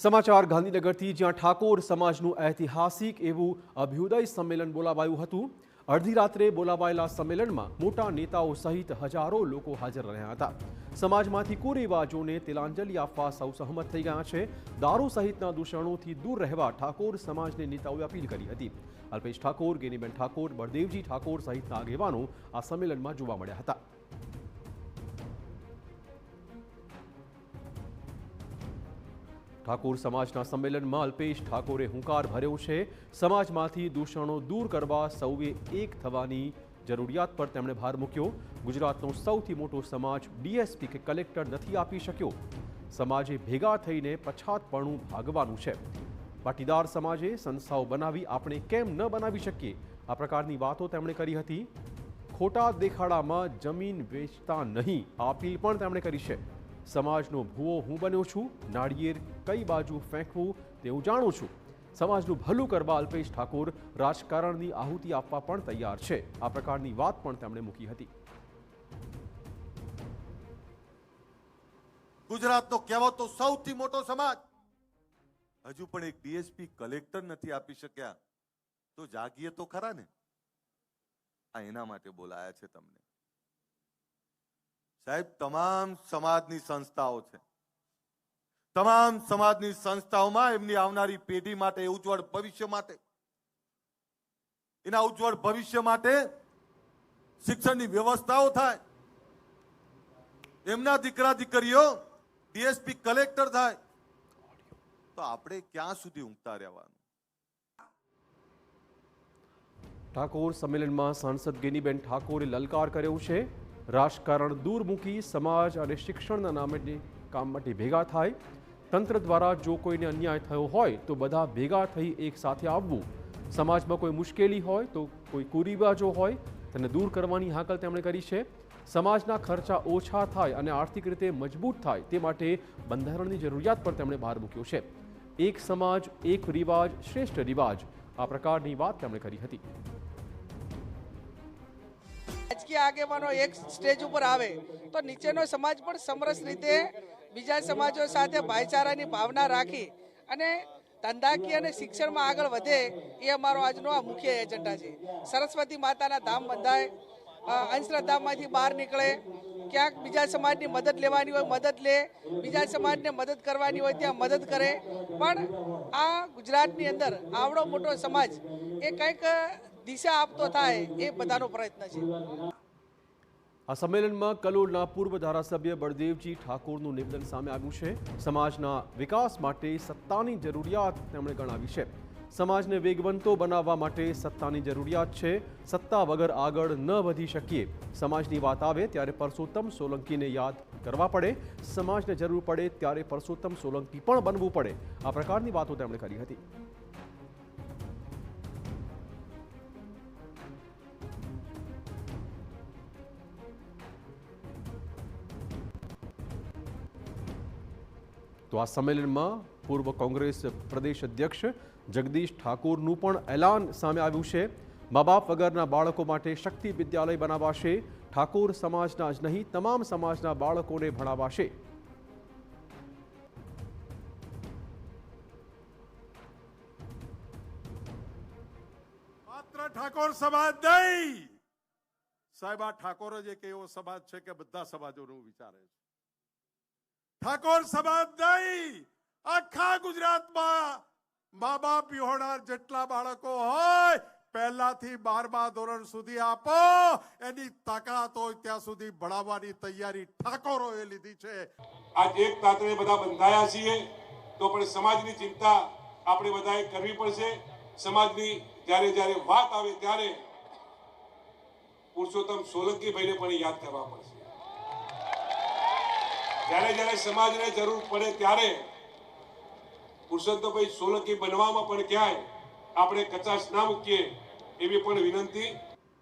સમાચાર ગાંધીનગરથી, જ્યાં ઠાકોર સમાજનું ઐતિહાસિક એવું અભ્યુદય સંમેલન બોલાવાયું હતું। અડધી રાત્રે બોલાવાયેલા સંમેલનમાં મોટા નેતાઓ સહિત હજારો લોકો હાજર રહ્યા હતા। સમાજમાંથી કુરિવાજોને તિલાંજલિ આપવા સૌ સહમત થઈ ગયા છે। દારૂ સહિતના દૂષણોથી દૂર રહેવા ઠાકોર સમાજને નેતાઓએ અપીલ કરી હતી। અલ્પેશ ઠાકોર, ગેનીબેન ઠાકોર, બળદેવજી ઠાકોર સહિતના આગેવાનો આ સંમેલનમાં જોવા મળ્યા હતા। ઠાકોર સમાજના સંમેલનમાં અલ્પેશ ઠાકોરે હુંકાર ભર્યો છે। સમાજમાંથી દૂષણો દૂર કરવા સૌએ એક થવાની જરૂરિયાત પર તેમણે ભાર મૂક્યો। ગુજરાતનો સૌથી મોટો સમાજ ડીએસપી કે કલેક્ટર નથી આપી શક્યો। સમાજે ભેગા થઈને પછાતપણું ભાગવાનું છે। પાટીદાર સમાજે સંસ્થાઓ બનાવી, આપણે કેમ ન બનાવી શકીએ? આ પ્રકારની વાતો તેમણે કરી હતી। ખોટા દેખાડામાં જમીન વેચતા નહીં, આ અપીલ પણ તેમણે કરી છે। સમાજનો ભૂવો હું બન્યો છું, નાળિયેર કઈ બાજુ ફેંકવું તે હું જાણું છું। સમાજનું ભલું કરવા અલ્પેશ ઠાકોર રાજકારણની આહુતિ આપવા પણ તૈયાર છે। આ પ્રકારની વાત પણ તેમણે મૂકી હતી। ગુજરાતનો કહેવાતો સૌથી મોટો સમાજ હજુ પણ એક ડીએસપી કલેક્ટર નથી આપી શક્યા, તો જાગીએ તો ખરા ને। આ એના માટે બોલાયા છે તમને સાહેબ। તમામ સમાજની સંસ્થાઓ છે, તમામ સમાજની સંસ્થાઓમાં એમની આવનારી પેઢી માટે, ઉજ્જવળ ભવિષ્ય માટે, એના ઉજ્જવળ ભવિષ્ય માટે શિક્ષણની વ્યવસ્થાઓ થાય, એમના દીકરા દીકરીઓ ડીએસપી કલેક્ટર થાય, તો આપણે ક્યાં સુધી ઊંઘતા રહેવાનું? ઠાકોર સંમેલનમાં સાંસદ ગેનીબેન ઠાકોરે લલકાર કર્યો છે। રાજકારણ દૂર મૂકી સમાજ અને શિક્ષણના નામે કામ માટે ભેગા થાય। તંત્ર દ્વારા જો કોઈને અન્યાય થયો હોય તો બધા ભેગા થઈ એક સાથે આવવું। સમાજમાં કોઈ મુશ્કેલી હોય તો કોઈ કુરિવાજો હોય તેને દૂર કરવાની હાકલ તેમણે કરી છે। સમાજના ખર્ચા ઓછા થાય અને આર્થિક રીતે મજબૂત થાય તે માટે બંધારણની જરૂરિયાત પર તેમણે ભાર મૂક્યો છે। એક સમાજ, એક રિવાજ, શ્રેષ્ઠ રિવાજ, આ પ્રકારની વાત તેમણે કરી હતી। રાજકીય આગેવાનો એક સ્ટેજ ઉપર આવે તો નીચેનો સમાજ પણ સમરસ રીતે બીજા સમાજો સાથે ભાઈચારાની ભાવના રાખી અને ધંધાકીય અને શિક્ષણમાં આગળ વધે, એ અમારો આજનો આ મુખ્ય એજન્ડા છે। સરસ્વતી માતાના ધામ બંધાય, અંધશ્રદ્ધામાંથી બહાર નીકળે, ક્યાંક બીજા સમાજની મદદ લેવાની હોય મદદ લે, બીજા સમાજને મદદ કરવાની હોય ત્યાં મદદ કરે। પણ આ ગુજરાતની અંદર આવડો મોટો સમાજ એ કંઈક દિશા આપતો થાય, એ બધાનો પ્રયત્ન છે। આ સંમેલનમાં કલોલના પૂર્વ ધારાસભ્ય બળદેવજી ઠાકોરનું નિવેદન સામે આવ્યું છે। સમાજના વિકાસ માટે સત્તાની જરૂરિયાત તેમણે ગણાવી છે। સમાજને વેગવંતો બનાવવા માટે સત્તાની જરૂરિયાત છે। સત્તા વગર આગળ ન વધી શકીએ। સમાજની વાત આવે ત્યારે પરસોત્તમ સોલંકીને યાદ કરવા પડે। સમાજને જરૂર પડે ત્યારે પરસોત્તમ સોલંકી પણ બનવું પડે। આ પ્રકારની વાતો તેમણે કરી હતી। તો આ સંમેલનમાં પૂર્વ કોંગ્રેસ પ્રદેશ અધ્યક્ષ જગદીશ ઠાકોરનું પણ એલાન સામે આવ્યું છે। મા બાપ વગરના બાળકો માટે શક્તિ વિદ્યાલય બનાવાશે। ઠાકોર સમાજના જ નહીં, તમામ સમાજના બાળકોને ભણાવાશે। માત્ર ઠાકોર સમાજ નહીં સાહેબ, આ ઠાકોર જ એક એવો સમાજ છે કે બધા સમાજોનું વિચારે છે। ઠાકોર સમાજ નહીં, આખા ગુજરાતમાં મા બાપ વિહોણા જેટલા બાળકો હોય, પહેલાથી 12મા ધોરણ સુધી આપો, એની તાકાત હોય ત્યાં સુધી ભણાવવાની તૈયારી ઠાકોરોએ લીધી છે। આજ એક તાતણે બધા બંધાયા છીએ તો પણ સમાજની ચિંતા આપણે બધાએ કરવી પડશે। સમાજની જ્યારે જ્યારે વાત આવે ત્યારે પુરુષોત્તમ સોલંકી ભાઈને પણ યાદ કરવા પડશે। જ્યારે જ્યારે સમાજને જરૂર પડે ત્યારે પુરુષોત્તમભાઈ સોલંકી બનવામાં પણ ક્યાંય આપણે કચાશ ના મૂકીએ, એવી પણ વિનંતી